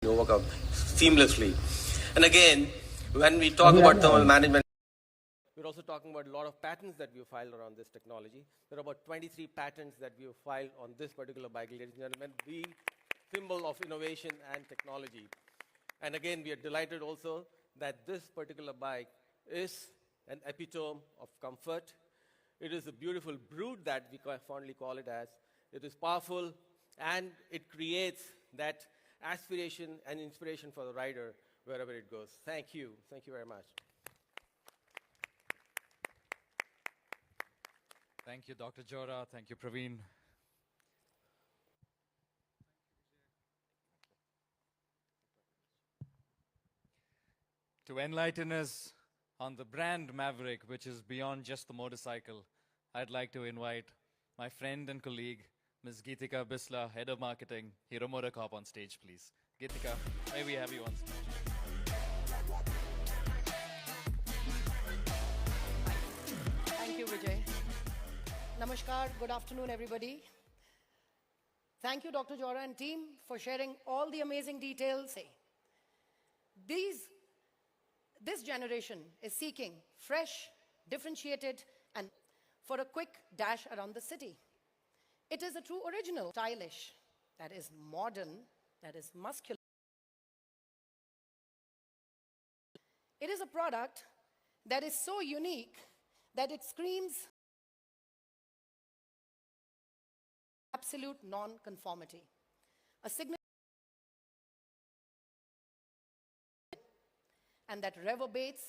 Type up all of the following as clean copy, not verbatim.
overcome seamlessly. And again, when we talk about thermal management, we're also talking about a lot of patents that we have filed around this technology. There are about 23 patents that we have filed on this particular bike, ladies and gentlemen, the symbol of innovation and technology. And again, we are delighted also that this particular bike is an epitome of comfort. It is a beautiful brood that we fondly call it as. It is powerful, and it creates that aspiration and inspiration for the rider wherever it goes. Thank you. Thank you very much. Thank you, Dr. Jora. Thank you, Praveen. To enlighten us on the brand Maverick, which is beyond just the motorcycle, I'd like to invite my friend and colleague, Ms. Geetika Bisla, Head of Marketing, Hero Motocop, on stage, please. Geetika, may we have you on stage? Thank you, Vijay. Namaskar, good afternoon, everybody. Thank you, Dr. Jora and team, for sharing all the amazing details. This generation is seeking fresh, differentiated, and for a quick dash around the city. It is a true original, stylish, that is modern, that is muscular. It is a product that is so unique that it screams absolute non-conformity. A signature and that reverberates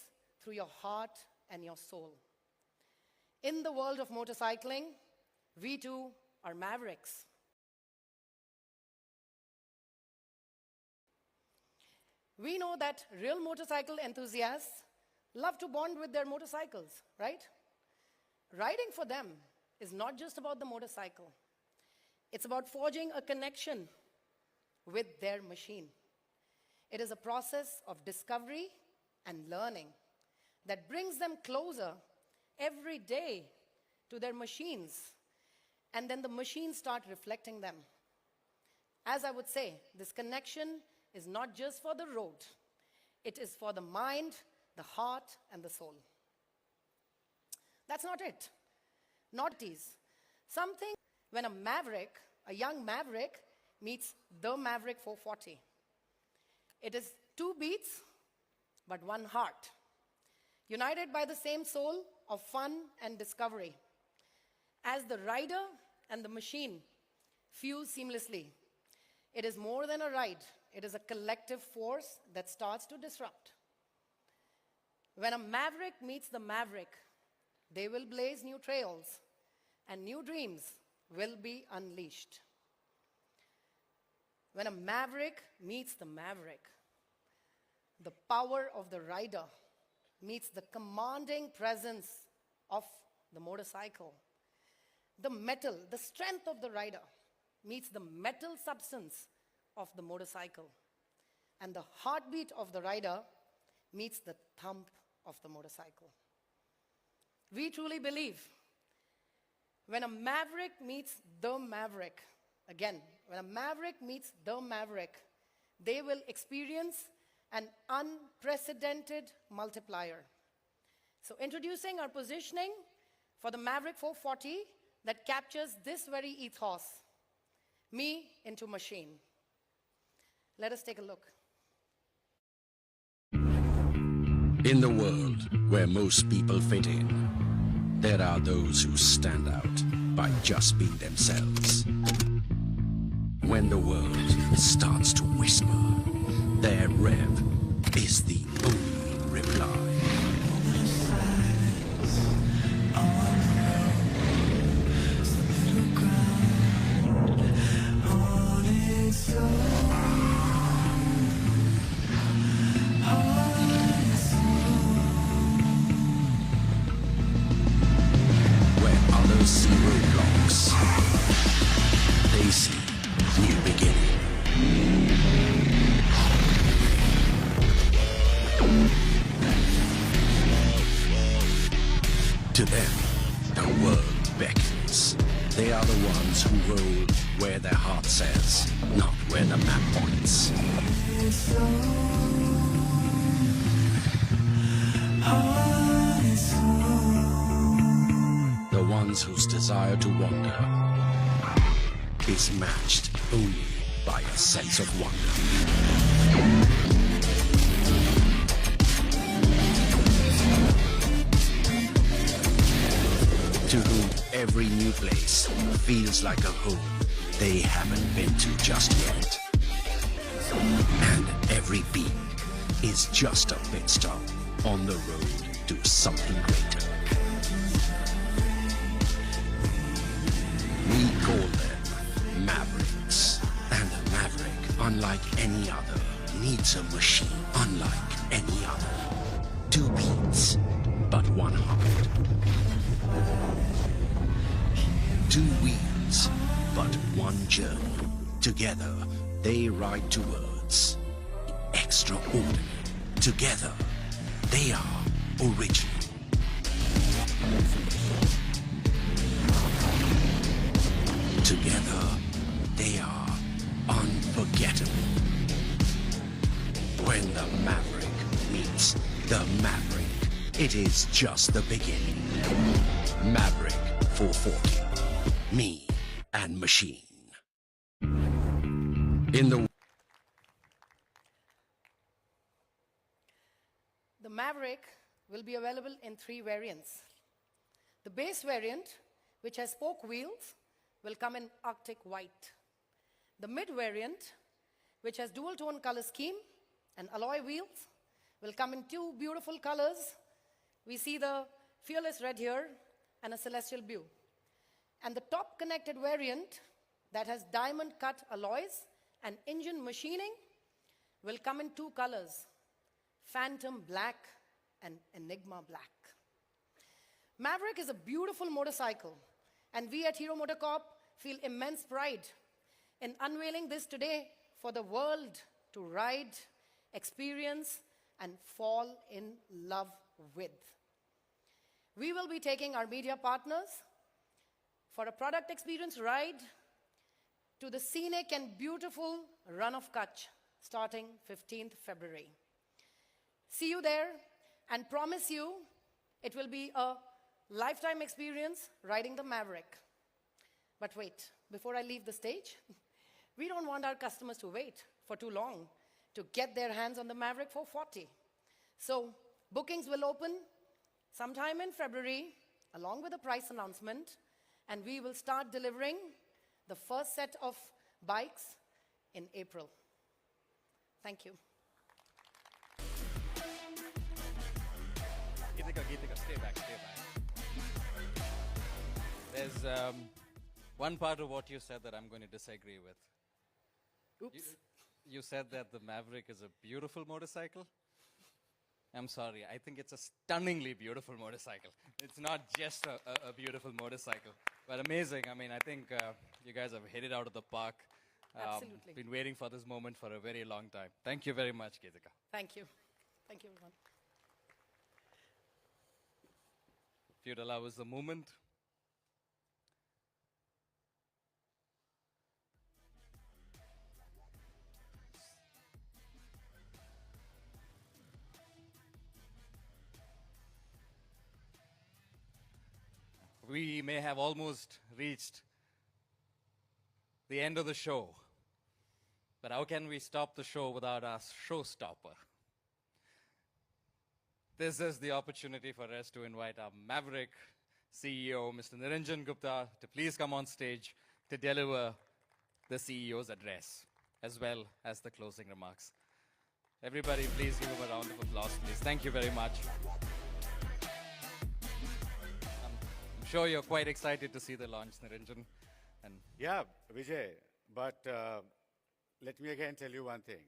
through your heart and your soul. In the world of motorcycling, we too are mavericks. We know that real motorcycle enthusiasts love to bond with their motorcycles, right? Riding for them is not just about the motorcycle. It's about forging a connection with their machine. It is a process of discovery and learning that brings them closer every day to their machines, and then the machines start reflecting them. As I would say, this connection is not just for the road. It is for the mind, the heart, and the soul. That's not it. Not these. Something when a maverick, a young maverick, meets the Maverick 440. It is two beats, but one heart, united by the same soul of fun and discovery. As the rider and the machine fuse seamlessly, it is more than a ride. It is a collective force that starts to disrupt. When a maverick meets the maverick, they will blaze new trails, and new dreams will be unleashed. When a maverick meets the maverick, the power of the rider meets the commanding presence of the motorcycle. The metal, the strength of the rider meets the metal substance of the motorcycle. And the heartbeat of the rider meets the thump of the motorcycle. We truly believe when a maverick meets the maverick, again, when a maverick meets the maverick, they will experience an unprecedented multiplier. So introducing our positioning for the Maverick 440 that captures this very ethos, me into machine. Let us take a look. In the world where most people fit in, there are those who stand out by just being themselves. When the world starts to whisper, their rev is the only reply. Where others see roadblocks, they see new beginnings. To them, the world beckons. They are the ones who roll where their heart says, not where the map points. The ones whose desire to wander is matched only by a sense of wonder. To whom every new place feels like a home they haven't been to just yet. And every beat is just a pit stop on the road to something greater. We call them Mavericks. And a Maverick, unlike any other, needs a machine unlike any other. 2 beats, but 1 heart. 2 wheels, but 1 journey. Together, they ride towards the extraordinary. Together, they are original. Together, they are unforgettable. When the Maverick meets the Maverick, it is just the beginning. Maverick 440. Me and Machine. In the Maverick will be available in 3 variants. The base variant, which has spoke wheels, will come in Arctic white. The mid variant, which has dual tone color scheme and alloy wheels, will come in 2 beautiful colors. We see the Fearless Red here and a Celestial Blue. And the top connected variant that has diamond cut alloys and engine machining will come in 2 colors, Phantom Black and Enigma Black. Maverick is a beautiful motorcycle, and we at Hero Motocop feel immense pride in unveiling this today for the world to ride, experience, and fall in love with. We will be taking our media partners for a product experience ride to the scenic and beautiful Run of Kutch starting 15th February. See you there and promise you it will be a lifetime experience riding the Maverick. But wait, before I leave the stage, we don't want our customers to wait for too long to get their hands on the Maverick 440. So bookings will open sometime in February along with a price announcement, and we will start delivering the first set of bikes in April. Thank you. Geetika, stay back. There's one part of what you said that I'm going to disagree with. Oops. You said that the Maverick is a beautiful motorcycle. I'm sorry, I think it's a stunningly beautiful motorcycle. It's not just a beautiful motorcycle, but amazing. I mean, I think you guys have hit it out of the park. Absolutely. Been waiting for this moment for a very long time. Thank you very much, Geetika. Thank you. Thank you, everyone. If you'd allow us a moment. We may have almost reached the end of the show, but how can we stop the show without our showstopper? This is the opportunity for us to invite our Maverick CEO, Mr. Niranjan Gupta, to please come on stage to deliver the CEO's address, as well as the closing remarks. Everybody, please give him a round of applause, please. Thank you very much. I'm sure you're quite excited to see the launch, Niranjan. And yeah, Vijay, but let me again tell you one thing.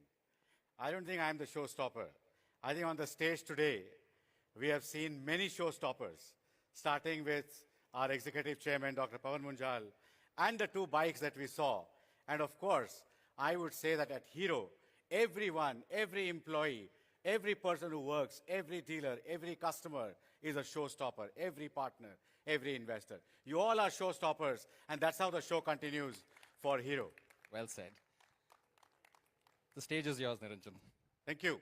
I don't think I'm the showstopper. I think on the stage today, we have seen many showstoppers, starting with our executive chairman, Dr. Pawan Munjal, and the 2 bikes that we saw. And of course, I would say that at Hero, everyone, every employee, every person who works, every dealer, every customer is a showstopper, every partner, every investor. You all are showstoppers, and that's how the show continues for Hero. Well said. The stage is yours, Niranjan. Thank you.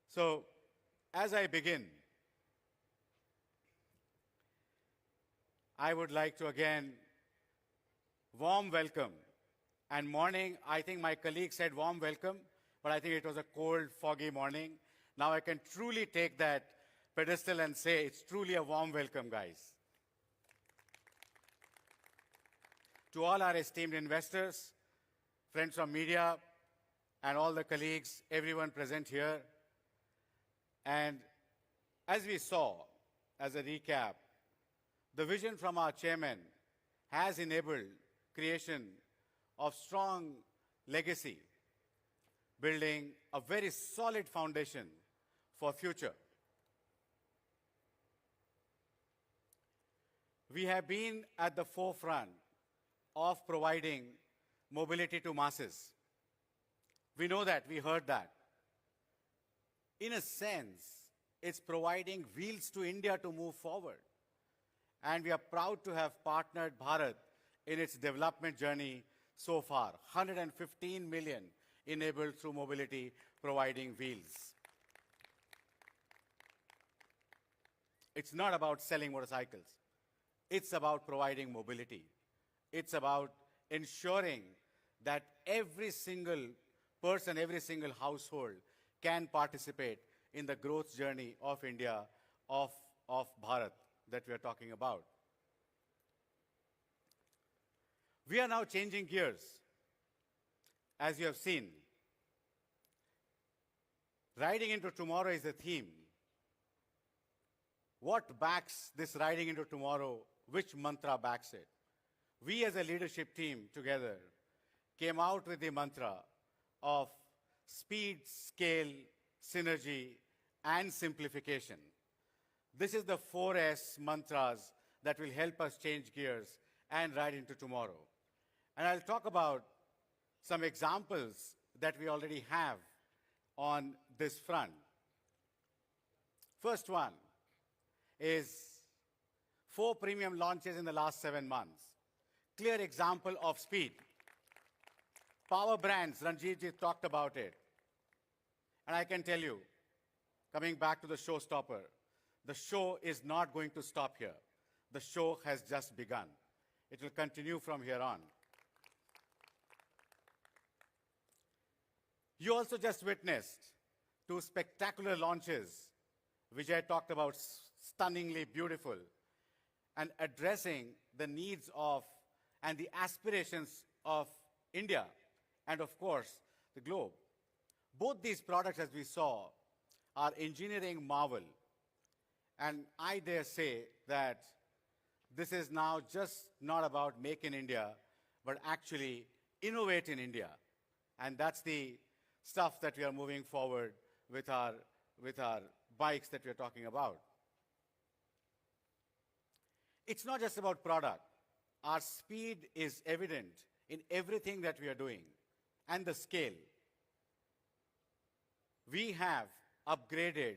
So, as I begin, I would like to again warm welcome. And morning, I think my colleague said warm welcome, but I think it was a cold, foggy morning. Now I can truly take that pedestal and say it's truly a warm welcome, guys. To all our esteemed investors, friends from media, and all the colleagues, everyone present here. And as we saw, as a recap, the vision from our chairman has enabled creation of strong legacy, building a very solid foundation for future. We have been at the forefront of providing mobility to masses. We know that, we heard that. In a sense, it's providing wheels to India to move forward. And we are proud to have partnered Bharat in its development journey so far. 115 million enabled through mobility, providing wheels. It's not about selling motorcycles. It's about providing mobility. It's about ensuring that every single person, every single household can participate in the growth journey of India, of Bharat that we are talking about. We are now changing gears. As you have seen, riding into tomorrow is the theme. What backs this riding into tomorrow? Which mantra backs it? We as a leadership team together came out with the mantra of speed, scale, synergy, and simplification. This is the 4S mantras that will help us change gears and ride into tomorrow. And I'll talk about some examples that we already have on this front. First one is 4 premium launches in the last 7 months. Clear example of speed. Power brands, Ranjitji talked about it. And I can tell you, coming back to the showstopper, the show is not going to stop here. The show has just begun. It will continue from here on. You also just witnessed 2 spectacular launches. Vijay talked about stunningly beautiful and addressing the needs of and the aspirations of India and, of course, the globe. Both these products, as we saw, are engineering marvel. And I dare say that this is now just not about make in India, but actually innovate in India. And that's the stuff that we are moving forward with our bikes that we are talking about. It's not just about product. Our speed is evident in everything that we are doing and the scale. We have upgraded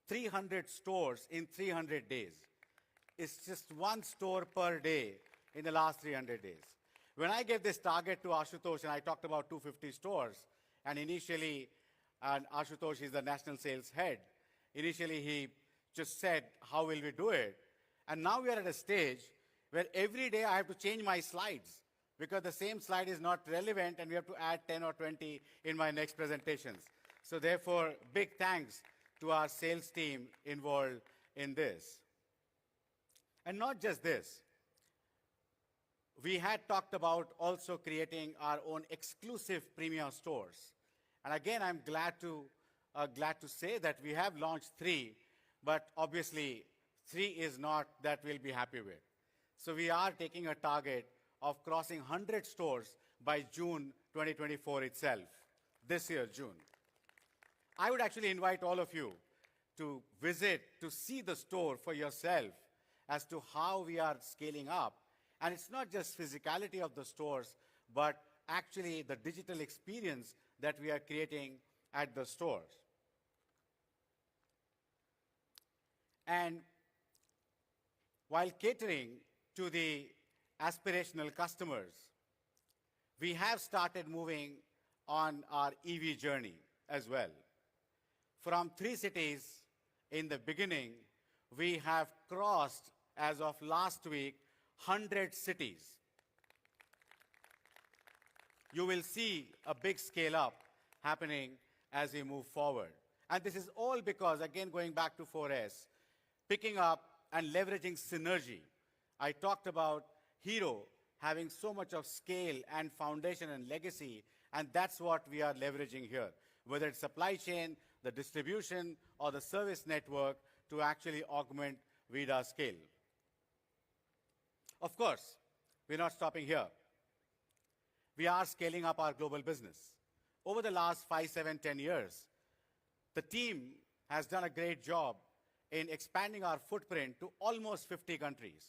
300 stores in 300 days. It's just 1 store per day in the last 300 days. When I gave this target to Ashutosh, and I talked about 250 stores, and initially, and Ashutosh is the national sales head, initially he just said, how will we do it? And now we are at a stage where every day I have to change my slides because the same slide is not relevant and we have to add 10 or 20 in my next presentations. So therefore, big thanks to our sales team involved in this. And not just this. We had talked about also creating our own exclusive premium stores. And again, I'm glad to say that we have launched 3, but obviously 3 is not that we'll be happy with. So we are taking a target of crossing 100 stores by June 2024 itself, this year, June. I would actually invite all of you to visit, to see the store for yourself as to how we are scaling up. And it's not just physicality of the stores, but actually the digital experience that we are creating at the stores. And while catering to the aspirational customers, we have started moving on our EV journey as well. From 3 cities in the beginning, we have crossed, as of last week, 100 cities. You will see a big scale up happening as we move forward. And this is all because, again, going back to 4S, picking up and leveraging synergy. I talked about Hero having so much of scale and foundation and legacy, and that's what we are leveraging here, whether it's supply chain, the distribution, or the service network to actually augment VIDA's scale. Of course, we're not stopping here. We are scaling up our global business. Over the last 5, 7, 10 years, the team has done a great job in expanding our footprint to almost 50 countries.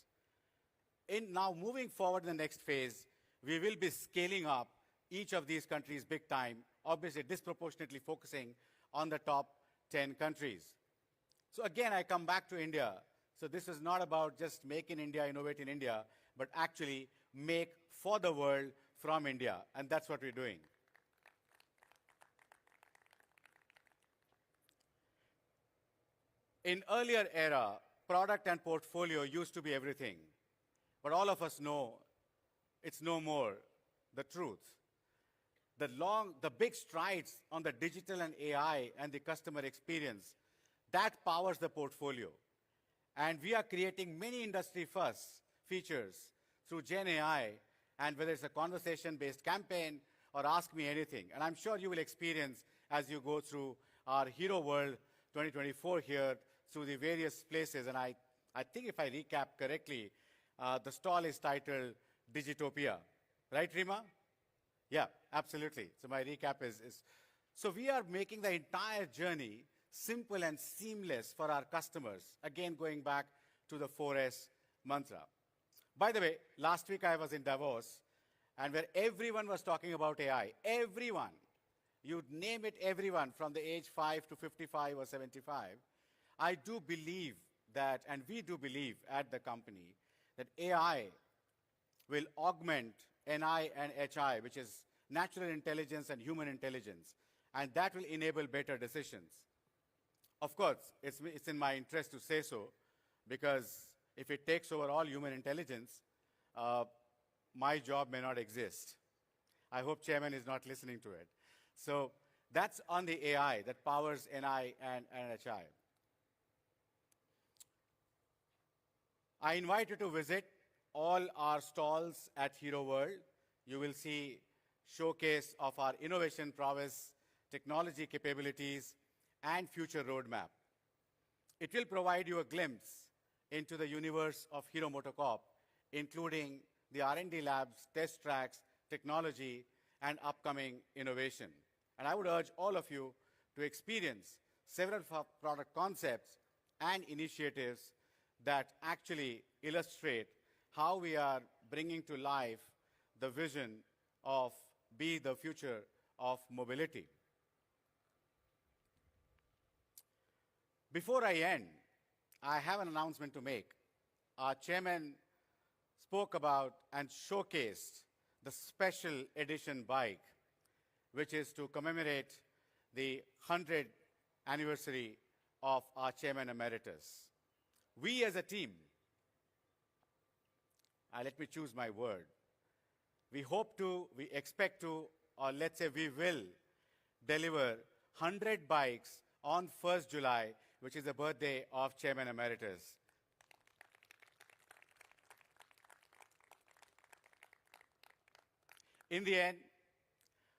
In now moving forward in the next phase, we will be scaling up each of these countries big time, obviously disproportionately focusing on the top 10 countries. So again, I come back to India. So this is not about just make in India, innovate in India, but actually make for the world from India, and that's what we're doing. In earlier era, product and portfolio used to be everything. But all of us know it's no more the truth. The big strides on the digital and AI and the customer experience, that powers the portfolio. And we are creating many industry-first features through Gen AI, and whether it's a conversation-based campaign or Ask Me Anything. And I'm sure you will experience as you go through our Hero World 2024 here through the various places. And I think if I recap correctly, the stall is titled Digitopia. Right, Rima? Yeah, absolutely. So my recap is so we are making the entire journey simple and seamless for our customers. Again, going back to the 4S mantra. By the way, last week I was in Davos, and where everyone was talking about AI. Everyone. You'd name it, everyone, from the age 5 to 55 or 75. I do believe that, and we do believe at the company, that AI will augment NI and HI, which is natural intelligence and human intelligence, and that will enable better decisions. Of course, it's in my interest to say so, because if it takes over all human intelligence, my job may not exist. I hope Chairman is not listening to it. So that's on the AI that powers NI and HI. I invite you to visit all our stalls at Hero World. You will see showcase of our innovation prowess, technology capabilities, and future roadmap. It will provide you a glimpse into the universe of Hero Motocop, including the R&D labs, test tracks, technology, and upcoming innovation. And I would urge all of you to experience several product concepts and initiatives that actually illustrate how we are bringing to life the vision of be the future of mobility. Before I end, I have an announcement to make. Our chairman spoke about and showcased the special edition bike, which is to commemorate the 100th anniversary of our chairman emeritus. We as a team, let me choose my word, we hope to, we expect to, or let's say we will deliver 100 bikes on 1st July, which is the birthday of Chairman Emeritus. In the end,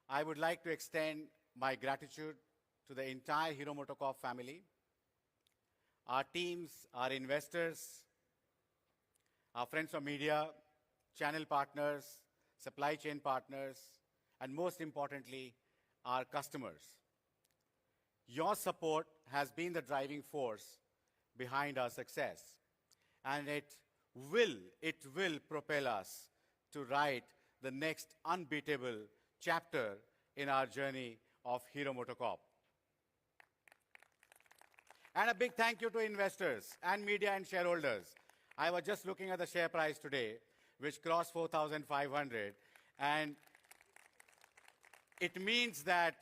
I would like to extend my gratitude to the entire Hero Motocorp family, our teams, our investors, our friends from media, channel partners, supply chain partners, and most importantly, our customers. Your support has been the driving force behind our success, and it will propel us to write the next unbeatable chapter in our journey of Hero Motocorp. And a big thank you to investors and media and shareholders. I was just looking at the share price today, which crossed 4,500, and it means that,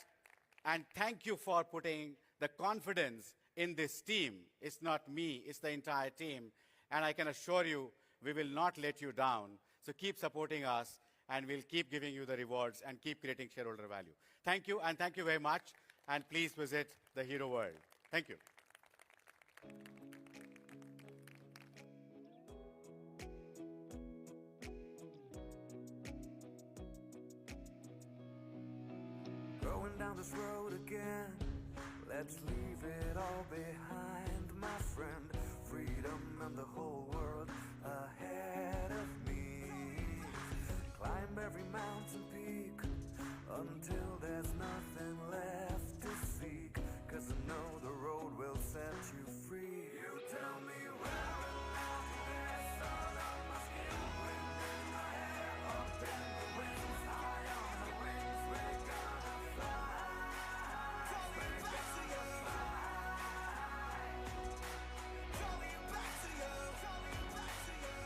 and thank you for putting the confidence in this team. It's not me, it's the entire team. And I can assure you, we will not let you down. So keep supporting us, and we'll keep giving you the rewards and keep creating shareholder value. Thank you, and thank you very much. And please visit the Hero World. Thank you. Going down this road again, let's leave it all behind, my friend. Freedom and the whole world ahead of me. Climb every mountain peak until there's nothing left to seek, 'cause I know the road will set you free. You tell me where there's all of my skin, wind in my hair, up in the winds, high on the wings, we're gonna fly. We're gonna fly. Coming back to you, coming back to you.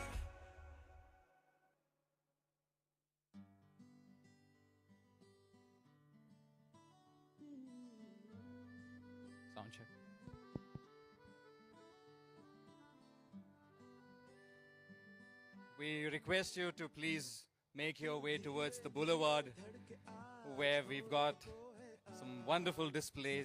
Sound check. We request you to please make your way towards the boulevard, where we've got some wonderful displays.